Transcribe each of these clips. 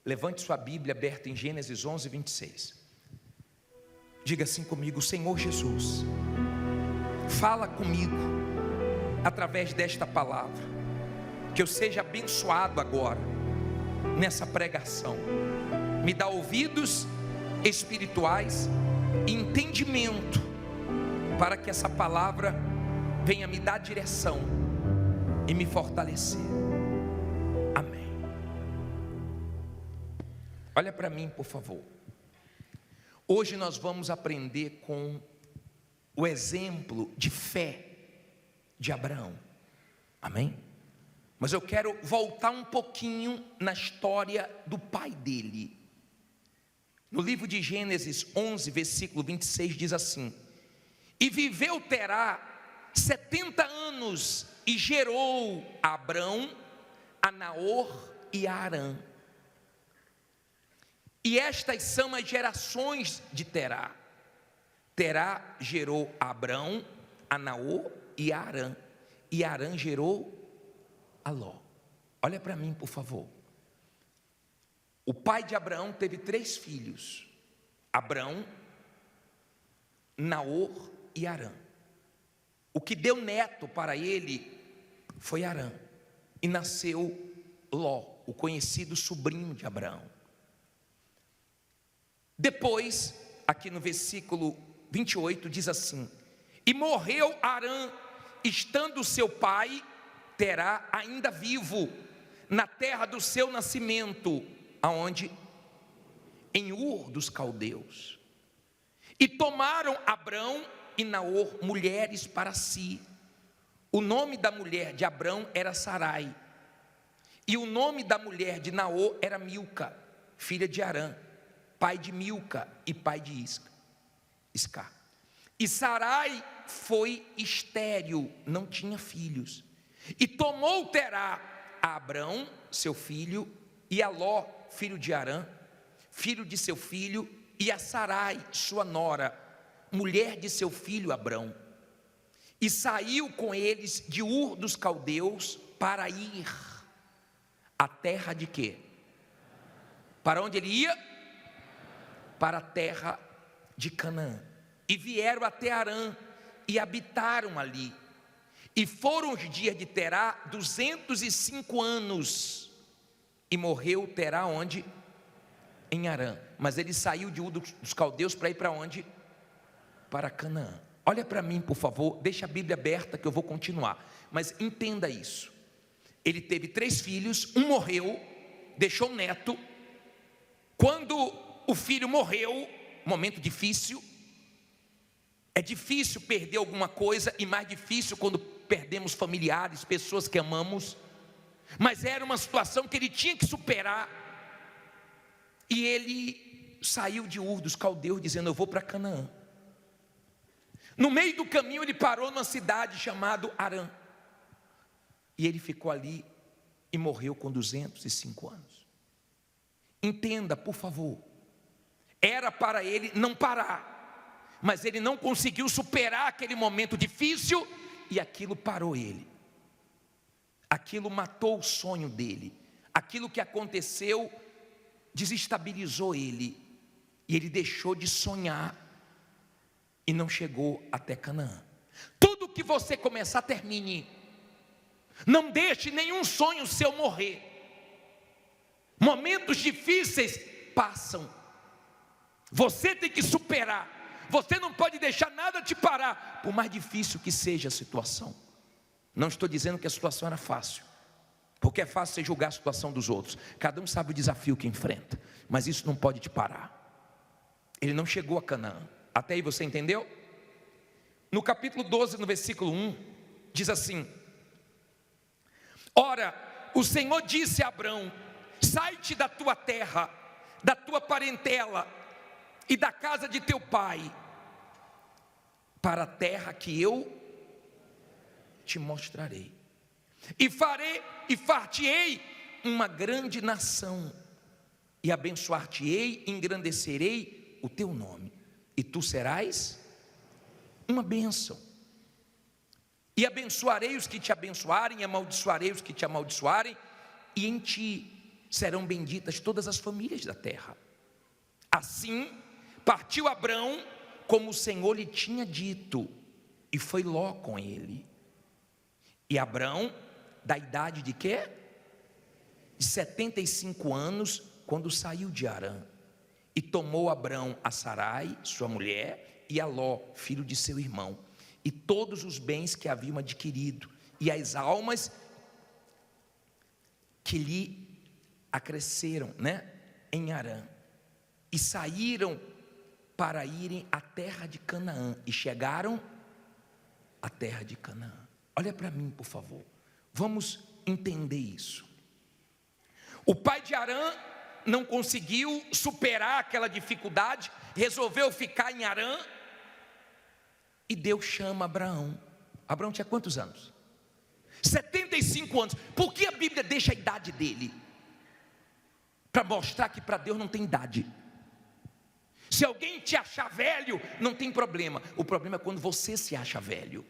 Levante sua Bíblia aberta em Gênesis 11, 26. Diga assim comigo: Senhor Jesus, fala comigo através desta palavra, que eu seja abençoado agora nessa pregação. Me dá ouvidos espirituais e entendimento para que essa palavra venha me dar direção e me fortalecer. Amém. Olha para mim, por favor. Hoje nós vamos aprender com o exemplo de fé de Abraão. Amém? Mas eu quero voltar um pouquinho na história do pai dele. No livro de Gênesis 11, versículo 26 diz assim: e viveu Terá 70 anos e gerou a Abrão, a Naor e a Harã. E estas são as gerações de Terá. Terá gerou a Abrão, a Naor e a Harã. E Harã gerou a Ló. Olha para mim, por favor. O pai de Abraão teve 3 filhos: Abrão, Naor e Harã. O que deu neto para ele foi Harã. E nasceu Ló, o conhecido sobrinho de Abraão. Depois, aqui no versículo 28 diz assim: e morreu Harã, estando seu pai Terá ainda vivo, na terra do seu nascimento, aonde? Em Ur dos caldeus. E tomaram Abrão e Naor mulheres para si. O nome da mulher de Abrão era Sarai, e o nome da mulher de Naor era Milca, filha de Harã, pai de Milca e pai de Isca. E Sarai foi estéril, não tinha filhos. E tomou Terá a Abrão, seu filho, e a Ló, filho de Harã, filho de seu filho, e a Sarai, sua nora, mulher de seu filho Abrão. E saiu com eles de Ur dos caldeus para ir à terra de quê? Para onde ele ia? Para a terra de Canaã. E vieram até Harã e habitaram ali. E foram os dias de Terá 205 anos. E morreu Terá onde? Em Harã. Mas ele saiu de Ur dos caldeus para ir para onde? Para Canaã. Olha para mim, por favor, deixa a Bíblia aberta que eu vou continuar. Mas entenda isso. Ele teve 3 filhos, um morreu, deixou um neto. Quando o filho morreu, momento difícil. É difícil perder alguma coisa, e mais difícil quando perdemos familiares, pessoas que amamos. Mas era uma situação que ele tinha que superar. E ele saiu de Ur dos caldeus dizendo: eu vou para Canaã. No meio do caminho ele parou numa cidade chamada Harã. E ele ficou ali e morreu com 205 anos. Entenda, por favor. Era para ele não parar, mas ele não conseguiu superar aquele momento difícil, e aquilo parou ele. Aquilo matou o sonho dele. Aquilo que aconteceu desestabilizou ele, e ele deixou de sonhar e não chegou até Canaã. Tudo que você começar, termine. Não deixe nenhum sonho seu morrer. Momentos difíceis passam. Você tem que superar. Você não pode deixar nada te parar, por mais difícil que seja a situação. Não estou dizendo que a situação era fácil, porque é fácil você julgar a situação dos outros. Cada um sabe o desafio que enfrenta, mas isso não pode te parar. Ele não chegou a Canaã. Até aí você entendeu? No capítulo 12, no versículo 1, diz assim: ora, o Senhor disse a Abrão: sai-te da tua terra, da tua parentela e da casa de teu pai, para a terra que eu te mostrarei. E far-te-ei uma grande nação, e abençoar-te-ei, engrandecerei o teu nome, e tu serás uma bênção. E abençoarei os que te abençoarem, e amaldiçoarei os que te amaldiçoarem, e em ti serão benditas todas as famílias da terra. Assim, partiu Abrão, como o Senhor lhe tinha dito, e foi Ló com ele. E Abrão, da idade de quê? De 75 anos, quando saiu de Harã. E tomou Abrão a Sarai, sua mulher, e a Ló, filho de seu irmão, e todos os bens que haviam adquirido, e as almas que lhe acresceram, em Harã. E saíram para irem à terra de Canaã, e chegaram à terra de Canaã. Olha para mim, por favor, vamos entender isso. O pai de Harã não conseguiu superar aquela dificuldade, resolveu ficar em Harã, e Deus chama Abraão. Abraão tinha quantos anos? 75 anos. Por que a Bíblia deixa a idade dele? Para mostrar que para Deus não tem idade. Se alguém te achar velho, não tem problema. O problema é quando você se acha velho.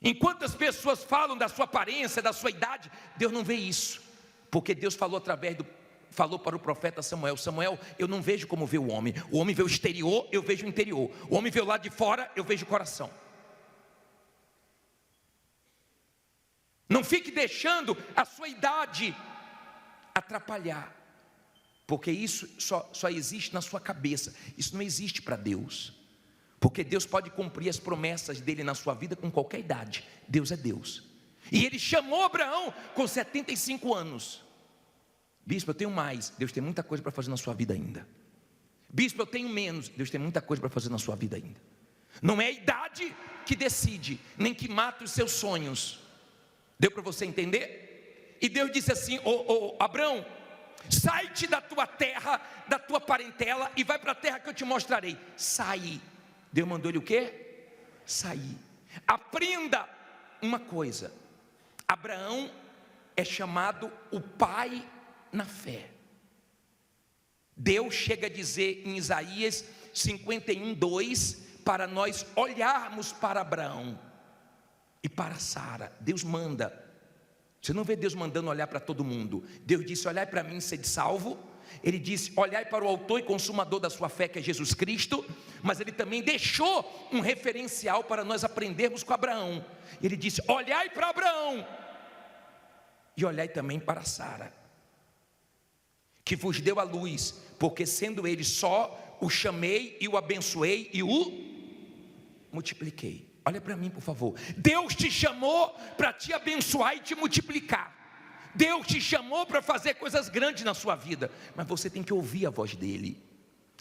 Enquanto as pessoas falam da sua aparência, da sua idade, Deus não vê isso. Porque Deus falou falou para o profeta Samuel: Samuel, eu não vejo como vê o homem vê o exterior, eu vejo o interior. O homem vê o lado de fora, eu vejo o coração. Não fique deixando a sua idade atrapalhar, porque isso só existe na sua cabeça. Isso não existe para Deus, porque Deus pode cumprir as promessas dele na sua vida com qualquer idade. Deus é Deus. E ele chamou Abraão com 75 anos. Bispo, eu tenho mais. Deus tem muita coisa para fazer na sua vida ainda. Bispo, eu tenho menos. Deus tem muita coisa para fazer na sua vida ainda. Não é a idade que decide, nem que mata os seus sonhos. Deu para você entender? E Deus disse assim: Abraão, sai-te da tua terra, da tua parentela, e vai para a terra que eu te mostrarei. Sai. Deus mandou ele o quê? Sair. Aprenda uma coisa: Abraão é chamado o pai na fé. Deus chega a dizer em Isaías 51:2, para nós olharmos para Abraão e para Sara. Deus manda. Você não vê Deus mandando olhar para todo mundo. Deus disse: olhai para mim e sede salvo. Ele disse: olhai para o autor e consumador da sua fé, que é Jesus Cristo. Mas ele também deixou um referencial para nós aprendermos com Abraão. Ele disse: olhai para Abraão e olhai também para Sara, que vos deu a luz, porque sendo ele só, o chamei e o abençoei e o multipliquei. Olha para mim, por favor. Deus te chamou para te abençoar e te multiplicar. Deus te chamou para fazer coisas grandes na sua vida, mas você tem que ouvir a voz dele.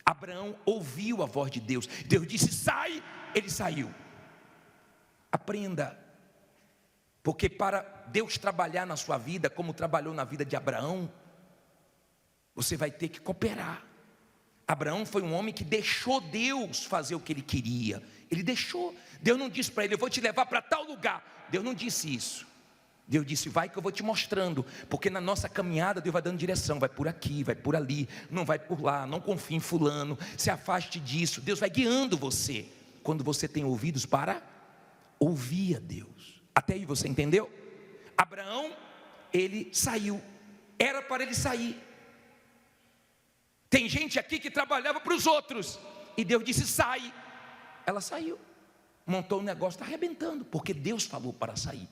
Abraão ouviu a voz de Deus. Deus disse: sai, ele saiu. Aprenda, porque para Deus trabalhar na sua vida, como trabalhou na vida de Abraão, você vai ter que cooperar. Abraão foi um homem que deixou Deus fazer o que ele queria. Ele deixou. Deus não disse para ele: eu vou te levar para tal lugar. Deus não disse isso. Deus disse: vai que eu vou te mostrando. Porque na nossa caminhada Deus vai dando direção. Vai por aqui, vai por ali, não vai por lá, não confie em fulano, se afaste disso. Deus vai guiando você, quando você tem ouvidos para ouvir a Deus. Até aí você entendeu? Abraão, ele saiu. Era para ele sair. Tem gente aqui que trabalhava para os outros, e Deus disse: sai. Ela saiu, montou um negócio, está arrebentando, porque Deus falou para sair.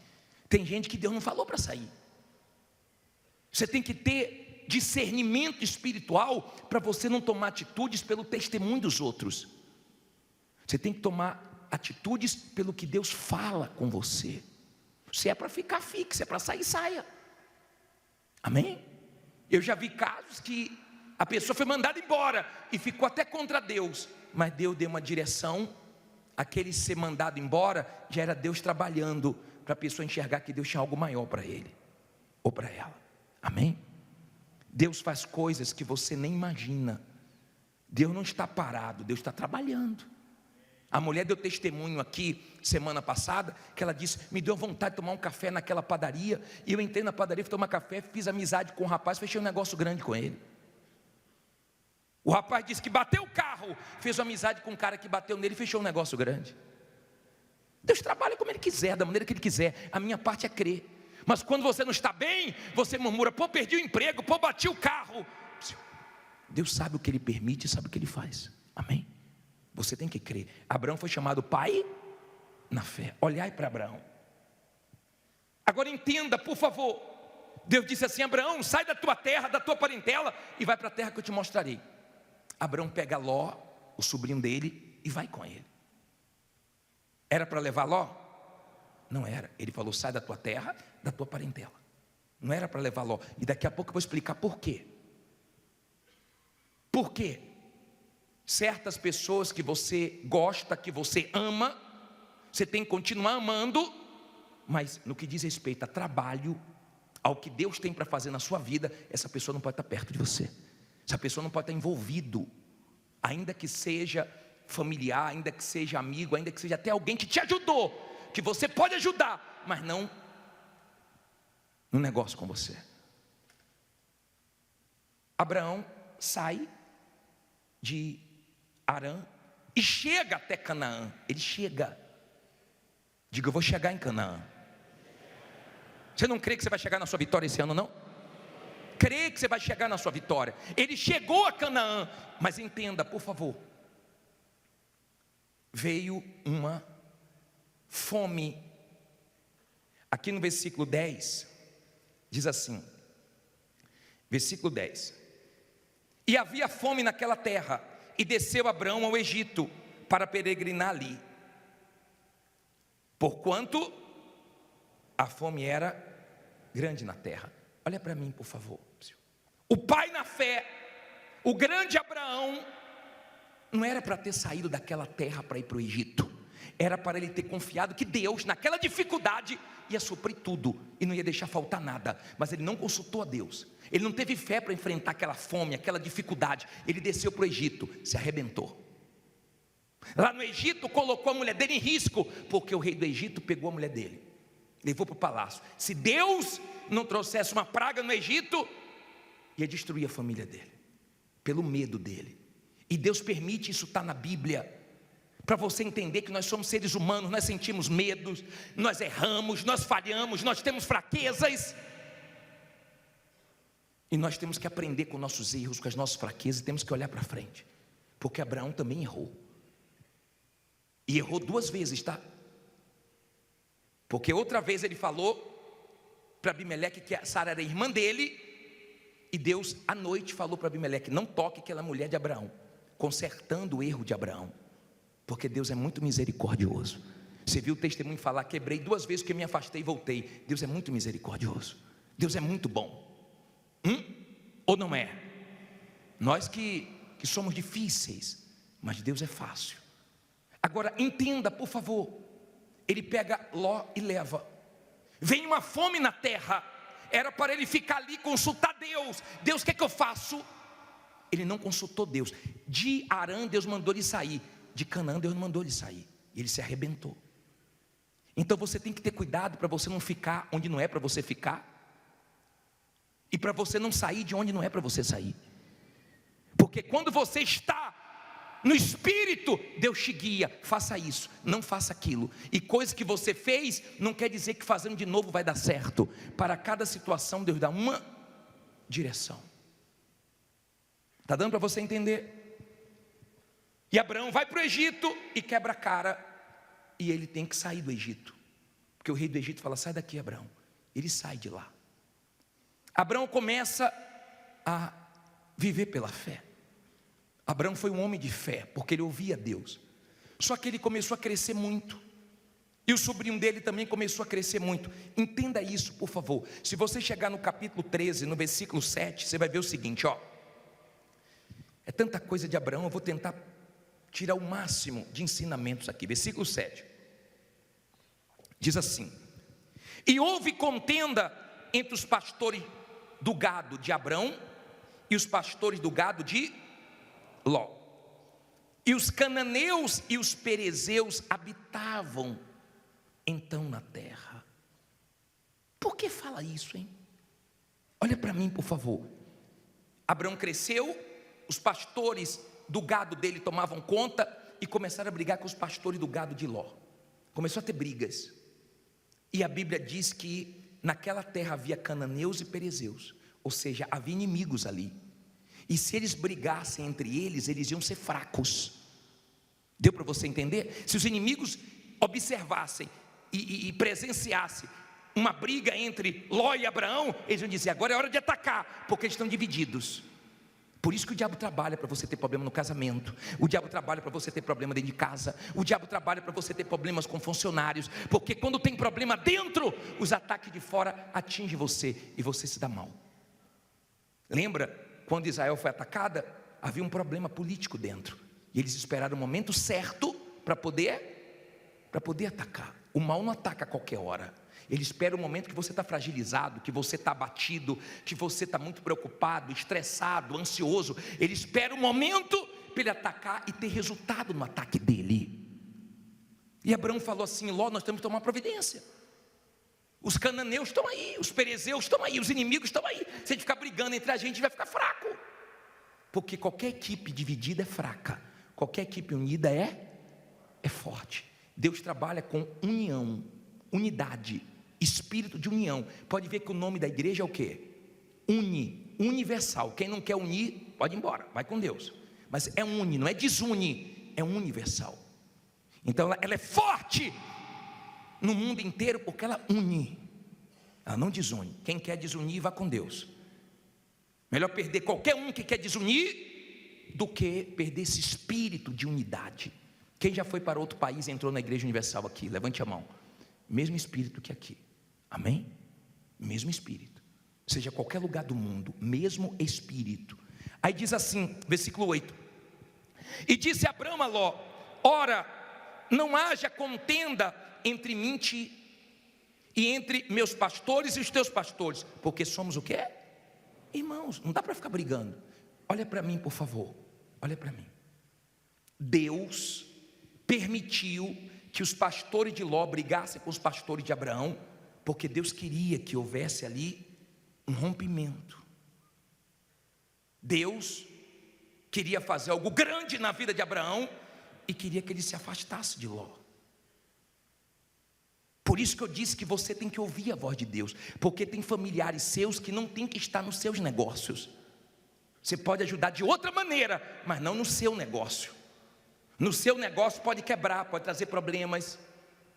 Tem gente que Deus não falou para sair. Você tem que ter discernimento espiritual para você não tomar atitudes pelo testemunho dos outros. Você tem que tomar atitudes pelo que Deus fala com você. Se é para ficar, fique. Se é para sair, saia. Amém? Eu já vi casos que a pessoa foi mandada embora e ficou até contra Deus, mas Deus deu uma direção. Aquele ser mandado embora já era Deus trabalhando para a pessoa enxergar que Deus tinha algo maior para ele ou para ela. Amém? Deus faz coisas que você nem imagina. Deus não está parado, Deus está trabalhando. A mulher deu testemunho aqui semana passada, que ela disse: me deu vontade de tomar um café naquela padaria, e eu entrei na padaria, fui tomar café, fiz amizade com o rapaz, fechei um negócio grande com ele. O rapaz disse que bateu o carro, fez uma amizade com um cara que bateu nele e fechou um negócio grande. Deus trabalha como Ele quiser, da maneira que Ele quiser. A minha parte é crer. Mas quando você não está bem, você murmura: pô, perdi o emprego, pô, bati o carro. Deus sabe o que Ele permite e sabe o que Ele faz. Amém? Você tem que crer. Abraão foi chamado pai na fé. Olhai para Abraão. Agora entenda, por favor. Deus disse assim: Abraão, sai da tua terra, da tua parentela, e vai para a terra que eu te mostrarei. Abraão pega Ló, o sobrinho dele, e vai com ele. Era para levar Ló? Não era. Ele falou: sai da tua terra, da tua parentela. Não era para levar Ló. E daqui a pouco eu vou explicar por quê. Por quê? Certas pessoas que você gosta, que você ama, você tem que continuar amando, mas no que diz respeito a trabalho, ao que Deus tem para fazer na sua vida, essa pessoa não pode estar perto de você. Essa pessoa não pode estar envolvido, ainda que seja familiar, ainda que seja amigo, ainda que seja até alguém que te ajudou, que você pode ajudar, mas não no negócio com você. Abraão sai de Arã e chega até Canaã. Ele chega. Diga: eu vou chegar em Canaã. Você não crê que você vai chegar na sua vitória esse ano, não? Crê que você vai chegar na sua vitória. Ele chegou a Canaã, mas entenda, por favor, veio uma fome. Aqui no versículo 10, diz assim, versículo 10: e havia fome naquela terra, e desceu Abraão ao Egito, para peregrinar ali, porquanto a fome era grande na terra. Olha para mim, por favor. O pai na fé, o grande Abraão, não era para ter saído daquela terra para ir para o Egito. Era para ele ter confiado que Deus, naquela dificuldade, ia suprir tudo e não ia deixar faltar nada. Mas ele não consultou a Deus. Ele não teve fé para enfrentar aquela fome, aquela dificuldade. Ele desceu para o Egito, se arrebentou. Lá no Egito colocou a mulher dele em risco, porque o rei do Egito pegou a mulher dele, levou para o palácio. Se Deus não trouxesse uma praga no Egito, ia destruir a família dele, pelo medo dele. E Deus permite, isso está na Bíblia, para você entender que nós somos seres humanos, nós sentimos medos, nós erramos, nós falhamos, nós temos fraquezas, e nós temos que aprender com nossos erros, com as nossas fraquezas, e temos que olhar para frente, porque Abraão também errou, e errou 2 vezes, tá? Porque outra vez ele falou para Abimeleque que a Sara era irmã dele, e Deus à noite falou para Abimeleque: não toque aquela mulher de Abraão, consertando o erro de Abraão, porque Deus é muito misericordioso. Você viu o testemunho falar: quebrei 2 vezes porque me afastei e voltei. Deus é muito misericordioso, Deus é muito bom. Ou não é? Nós que somos difíceis, mas Deus é fácil. Agora entenda, por favor, ele pega Ló e leva. Vem uma fome na terra, era para ele ficar ali, consultar Deus. Deus, o que é que eu faço? Ele não consultou Deus. De Arã Deus mandou ele sair, de Canaã Deus não mandou ele sair, e ele se arrebentou. Então você tem que ter cuidado para você não ficar onde não é para você ficar, e para você não sair de onde não é para você sair. Porque quando você está no Espírito, Deus te guia: faça isso, não faça aquilo. E coisa que você fez, não quer dizer que fazendo de novo vai dar certo. Para cada situação Deus dá uma direção. Está dando para você entender? E Abraão vai para o Egito e quebra a cara, e ele tem que sair do Egito, porque o rei do Egito fala: sai daqui, Abraão. Ele sai de lá. Abraão começa a viver pela fé. Abraão foi um homem de fé, porque ele ouvia Deus. Só que ele começou a crescer muito, e o sobrinho dele também começou a crescer muito. Entenda isso, por favor. Se você chegar no capítulo 13, no versículo 7, você vai ver o seguinte, ó. É tanta coisa de Abraão, eu vou tentar tirar o máximo de ensinamentos aqui. Versículo 7 diz assim: e houve contenda entre os pastores do gado de Abraão e os pastores do gado de Ló. E os cananeus e os perezeus habitavam então na terra. Por que fala isso, hein? Olha para mim, por favor. Abraão cresceu, os pastores do gado dele tomavam conta e começaram a brigar com os pastores do gado de Ló. Começou a ter brigas. E a Bíblia diz que naquela terra havia cananeus e perezeus, ou seja, havia inimigos ali. E se eles brigassem entre eles, eles iam ser fracos. Deu para você entender? Se os inimigos observassem e presenciassem uma briga entre Ló e Abraão, eles iam dizer: agora é hora de atacar, porque eles estão divididos. Por isso que o diabo trabalha para você ter problema no casamento, o diabo trabalha para você ter problema dentro de casa, o diabo trabalha para você ter problemas com funcionários, porque quando tem problema dentro, os ataques de fora atingem você e você se dá mal. Lembra quando Israel foi atacada? Havia um problema político dentro, e eles esperaram o momento certo para poder atacar. O mal não ataca a qualquer hora. Ele espera o momento que você está fragilizado, que você está abatido, que você está muito preocupado, estressado, ansioso. Ele espera o momento para ele atacar e ter resultado no ataque dele. E Abraão falou assim: Ló, nós temos que tomar providência. Os cananeus estão aí, os perezeus estão aí, os inimigos estão aí. Se a gente ficar brigando entre a gente, vai ficar fraco. Porque qualquer equipe dividida é fraca, qualquer equipe unida é forte. Deus trabalha com união, unidade, espírito de união. Pode ver que o nome da igreja é o quê? Universal. Quem não quer unir, pode ir embora, vai com Deus. Mas é une, não é desune, é universal. Então ela é forte no mundo inteiro porque ela une, ela não desune. Quem quer desunir, vá com Deus. Melhor perder qualquer um que quer desunir do que perder esse espírito de unidade. Quem já foi para outro país e entrou na igreja universal aqui? Levante a mão. Mesmo espírito que aqui, amém? Mesmo espírito, seja qualquer lugar do mundo, mesmo espírito. Aí diz assim, versículo 8: e disse Abraão a Ló: ora, não haja contenda entre mim e entre meus pastores e os teus pastores, porque somos o quê? Irmãos, não dá para ficar brigando. Olha para mim, por favor, olha para mim. Deus permitiu que os pastores de Ló brigassem com os pastores de Abraão, porque Deus queria que houvesse ali um rompimento. Deus queria fazer algo grande na vida de Abraão e queria que ele se afastasse de Ló. Por isso que eu disse que você tem que ouvir a voz de Deus, porque tem familiares seus que não tem que estar nos seus negócios. Você pode ajudar de outra maneira, mas não no seu negócio. No seu negócio pode quebrar, pode trazer problemas.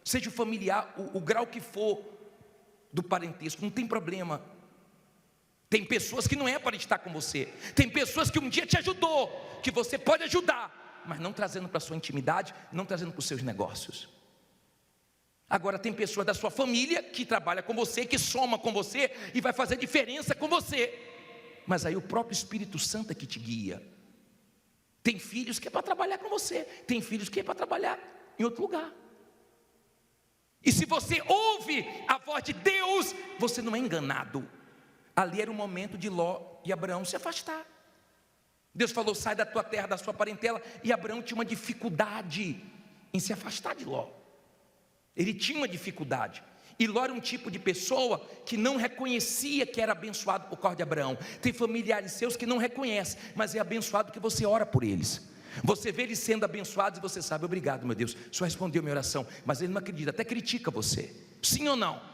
Seja o familiar, o grau que for do parentesco, não tem problema. Tem pessoas que não é para estar com você. Tem pessoas que um dia te ajudou, que você pode ajudar, mas não trazendo para a sua intimidade, não trazendo para os seus negócios. Agora tem pessoas da sua família que trabalha com você, que soma com você e vai fazer diferença com você. Mas aí o próprio Espírito Santo é que te guia. Tem filhos que é para trabalhar com você, tem filhos que é para trabalhar em outro lugar. E se você ouve a voz de Deus, você não é enganado. Ali era o momento de Ló e Abraão se afastar. Deus falou: sai da tua terra, da sua parentela. E Abraão tinha uma dificuldade em se afastar de Ló. Ele tinha uma dificuldade. E Ló era um tipo de pessoa que não reconhecia que era abençoado por causa de Abraão. Tem familiares seus que não reconhecem, mas é abençoado porque você ora por eles. Você vê eles sendo abençoados e você sabe: obrigado, meu Deus, o Senhor respondeu minha oração. Mas ele não acredita, até critica você, sim ou não?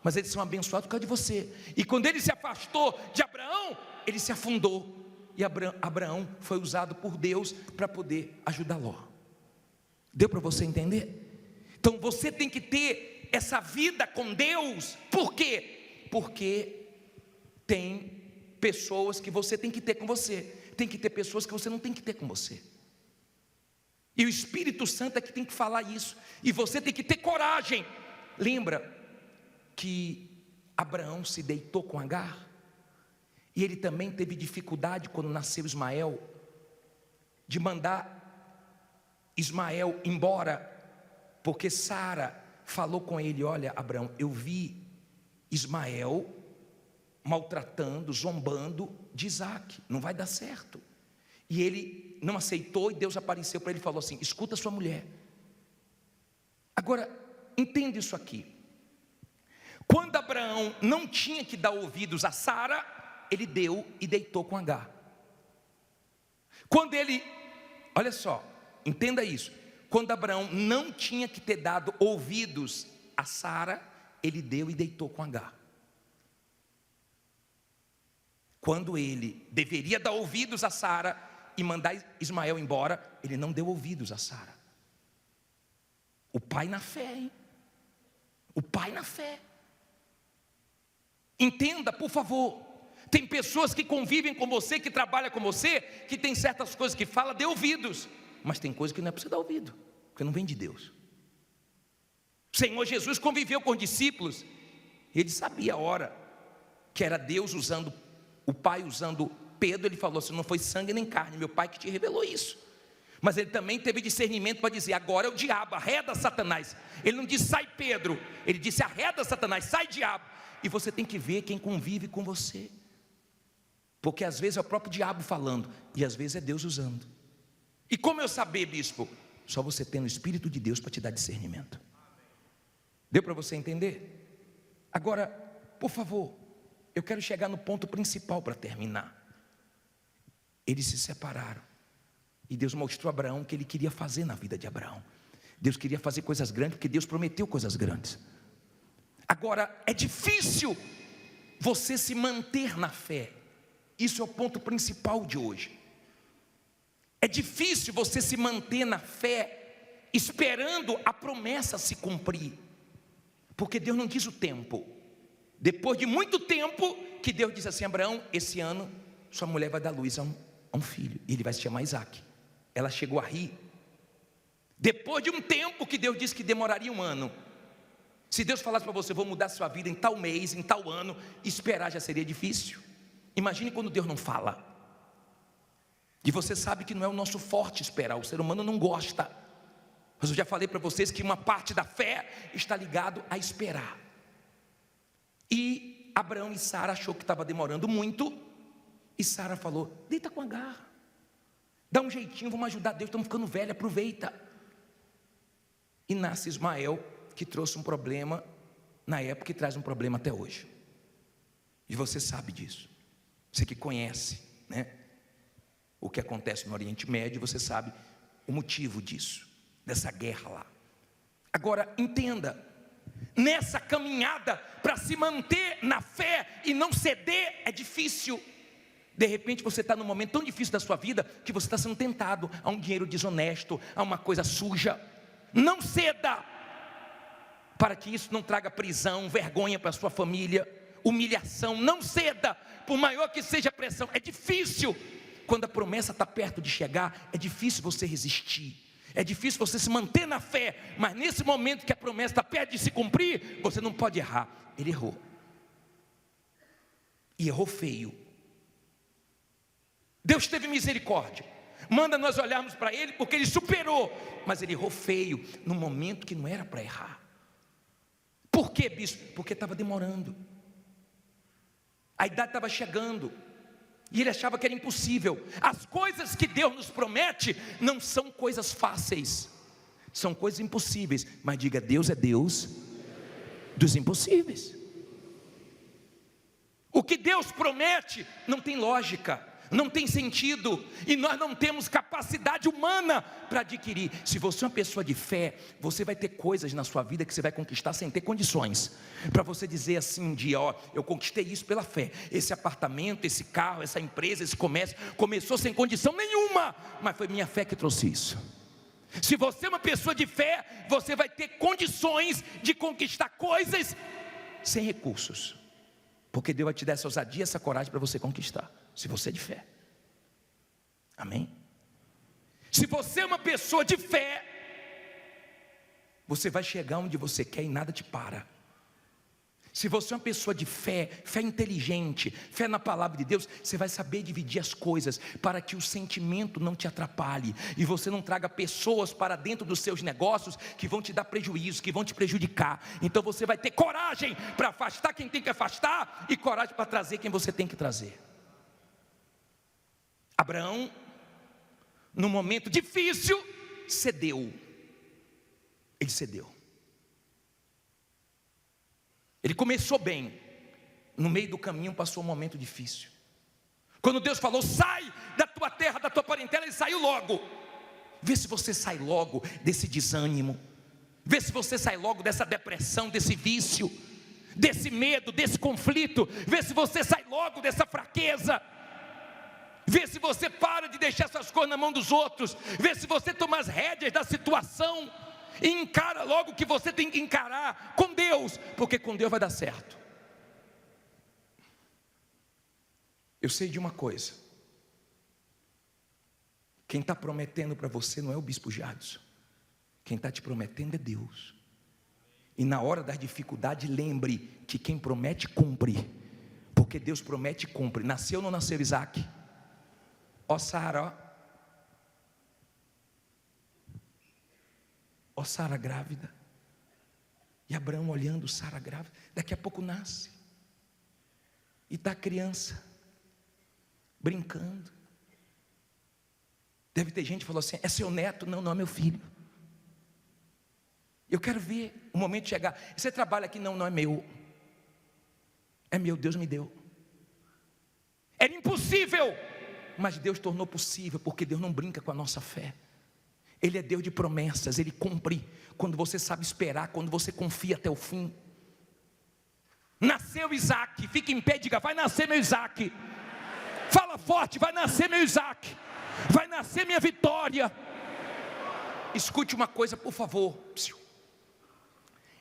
Mas eles são abençoados por causa de você. E quando ele se afastou de Abraão, ele se afundou. E Abraão foi usado por Deus para poder ajudar Ló. Deu para você entender? Então você tem que ter essa vida com Deus. Por quê? Porque tem pessoas que você tem que ter com você, tem que ter pessoas que você não tem que ter com você. E o Espírito Santo é que tem que falar isso. E você tem que ter coragem. Lembra que Abraão se deitou com Agar? E ele também teve dificuldade quando nasceu Ismael, de mandar Ismael embora, porque Sara falou com ele: olha, Abraão, eu vi Ismael maltratando, zombando de Isaac, não vai dar certo. E ele não aceitou, e Deus apareceu para ele e falou assim: escuta sua mulher. Agora, entenda isso aqui. Quando Abraão não tinha que dar ouvidos a Sara, ele deu e deitou com Agar. Quando ele, olha só, entenda isso. Quando Abraão não tinha que ter dado ouvidos a Sara, ele deu e deitou com Agar. Quando ele deveria dar ouvidos a Sara e mandar Ismael embora, ele não deu ouvidos a Sara. O pai na fé, hein? O pai na fé. Entenda, por favor. Tem pessoas que convivem com você, que trabalham com você, que tem certas coisas que fala, dê ouvidos. Mas tem coisas que não é para você dar ouvido, porque não vem de Deus. O Senhor Jesus conviveu com os discípulos. Ele sabia a hora que era Deus usando, o Pai usando Pedro. Ele falou assim: não foi sangue nem carne, meu Pai que te revelou isso. Mas ele também teve discernimento para dizer: agora é o diabo, arreda Satanás. Ele não disse sai Pedro, ele disse arreda Satanás, sai diabo. E você tem que ver quem convive com você, porque às vezes é o próprio diabo falando, e às vezes é Deus usando. E como eu saber, bispo? Só você tendo o Espírito de Deus para te dar discernimento. Deu para você entender? Agora, por favor, eu quero chegar no ponto principal para terminar. Eles se separaram, e Deus mostrou a Abraão o que ele queria fazer na vida de Abraão. Deus queria fazer coisas grandes, porque Deus prometeu coisas grandes. Agora, é difícil você se manter na fé. Isso é o ponto principal de hoje. É difícil você se manter na fé, esperando a promessa se cumprir, porque Deus não diz o tempo. Depois de muito tempo, que Deus diz assim: Abraão, esse ano sua mulher vai dar luz a um filho, e ele vai se chamar Isaac. Ela chegou a rir. Depois de um tempo que Deus disse que demoraria um ano. Se Deus falasse para você: vou mudar sua vida em tal mês, em tal ano, esperar já seria difícil. Imagine quando Deus não fala. E você sabe que não é o nosso forte esperar, o ser humano não gosta. Mas eu já falei para vocês que uma parte da fé está ligado a esperar. E Abraão e Sara achou que estava demorando muito, e Sara falou: deita com Agar, dá um jeitinho, vamos ajudar Deus, estamos ficando velhos, aproveita. E nasce Ismael, que trouxe um problema na época e traz um problema até hoje. E você sabe disso. Você que conhece, né, o que acontece no Oriente Médio, você sabe o motivo disso, dessa guerra lá. Agora, entenda, nessa caminhada para se manter na fé e não ceder, é difícil. De repente você está num momento tão difícil da sua vida, que você está sendo tentado a um dinheiro desonesto, a uma coisa suja. Não ceda, para que isso não traga prisão, vergonha para a sua família, humilhação. Não ceda, por maior que seja a pressão. É difícil, quando a promessa está perto de chegar, é difícil você resistir, é difícil você se manter na fé. Mas nesse momento que a promessa está perto de se cumprir, você não pode errar. Ele errou, e errou feio. Deus teve misericórdia, manda nós olharmos para ele, porque ele superou. Mas ele errou feio, no momento que não era para errar. Por quê, bispo? Porque estava demorando, a idade estava chegando, e ele achava que era impossível. As coisas que Deus nos promete não são coisas fáceis, são coisas impossíveis. Mas diga: Deus é Deus dos impossíveis. O que Deus promete não tem lógica, não tem sentido, e nós não temos capacidade humana para adquirir. Se você é uma pessoa de fé, você vai ter coisas na sua vida que você vai conquistar sem ter condições, para você dizer assim um dia: ó, eu conquistei isso pela fé. Esse apartamento, esse carro, essa empresa, esse comércio, começou sem condição nenhuma, mas foi minha fé que trouxe isso. Se você é uma pessoa de fé, você vai ter condições de conquistar coisas sem recursos, porque Deus vai te dar essa ousadia, essa coragem para você conquistar, se você é de fé. Amém? Se você é uma pessoa de fé, você vai chegar onde você quer e nada te para. Se você é uma pessoa de fé, fé inteligente, fé na palavra de Deus, você vai saber dividir as coisas, para que o sentimento não te atrapalhe, e você não traga pessoas para dentro dos seus negócios, que vão te dar prejuízo, que vão te prejudicar. Então você vai ter coragem para afastar quem tem que afastar, e coragem para trazer quem você tem que trazer. Abraão, num momento difícil, cedeu. Ele cedeu. Ele começou bem, no meio do caminho passou um momento difícil. Quando Deus falou: sai da tua terra, da tua parentela, ele saiu logo. Vê se você sai logo desse desânimo, Vê se você sai logo dessa depressão, desse vício, desse medo, desse conflito. Vê se você sai logo dessa fraqueza. Vê se você para de deixar essas coisas na mão dos outros. Vê se você toma as rédeas da situação e encara logo o que você tem que encarar com Deus, porque com Deus vai dar certo. Eu sei de uma coisa: quem está prometendo para você não é o bispo Jadson. Quem está te prometendo é Deus. E na hora das dificuldades, lembre que quem promete, cumpre. Porque Deus promete e cumpre. Nasceu ou não nasceu Isaac? Ó Sara, ó Sara grávida. E Abraão olhando Sara grávida. Daqui a pouco nasce. E está a criança brincando. Deve ter gente que falou assim: é seu neto? Não, não é meu filho. Eu quero ver o momento chegar. Você trabalha aqui? Não, não é meu. É meu, Deus me deu. Era impossível, mas Deus tornou possível, porque Deus não brinca com a nossa fé. Ele é Deus de promessas, Ele cumpre quando você sabe esperar, quando você confia até o fim. Nasceu Isaac, fica em pé e diga: vai nascer meu Isaac. Fala forte: vai nascer meu Isaac. Vai nascer minha vitória. Escute uma coisa, por favor.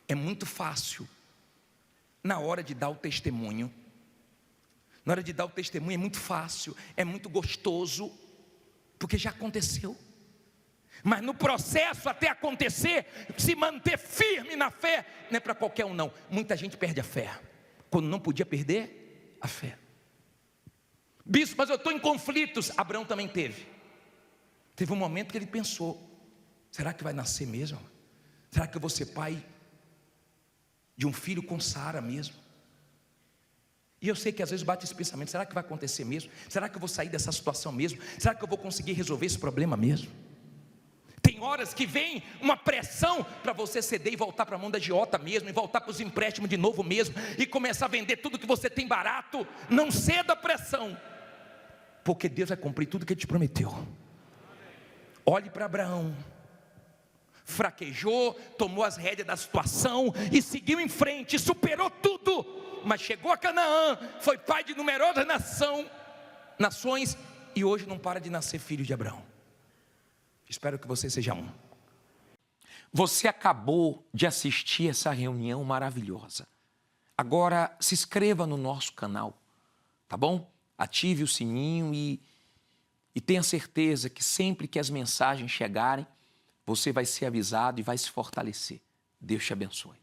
É muito fácil, na hora de dar o testemunho. Na hora de dar o testemunho é muito fácil, é muito gostoso, porque já aconteceu. Mas no processo até acontecer, se manter firme na fé, não é para qualquer um não. Muita gente perde a fé, quando não podia perder a fé. Bispo, mas eu estou em conflitos. Abraão também teve. Teve um momento que ele pensou: será que vai nascer mesmo? Será que eu vou ser pai de um filho com Sara mesmo? E eu sei que às vezes bate esse pensamento: será que vai acontecer mesmo? Será que eu vou sair dessa situação mesmo? Será que eu vou conseguir resolver esse problema mesmo? Tem horas que vem uma pressão para você ceder e voltar para a mão da agiota mesmo, e voltar para os empréstimos de novo mesmo, e começar a vender tudo que você tem barato. Não ceda a pressão, porque Deus vai cumprir tudo que Ele te prometeu. Olhe para Abraão. Fraquejou, tomou as rédeas da situação e seguiu em frente, superou tudo, mas chegou a Canaã, foi pai de numerosas nações, e hoje não para de nascer filho de Abraão. Espero que você seja um. Você acabou de assistir essa reunião maravilhosa. Agora se inscreva no nosso canal, tá bom? Ative o sininho e tenha certeza que sempre que as mensagens chegarem, você vai ser avisado e vai se fortalecer. Deus te abençoe.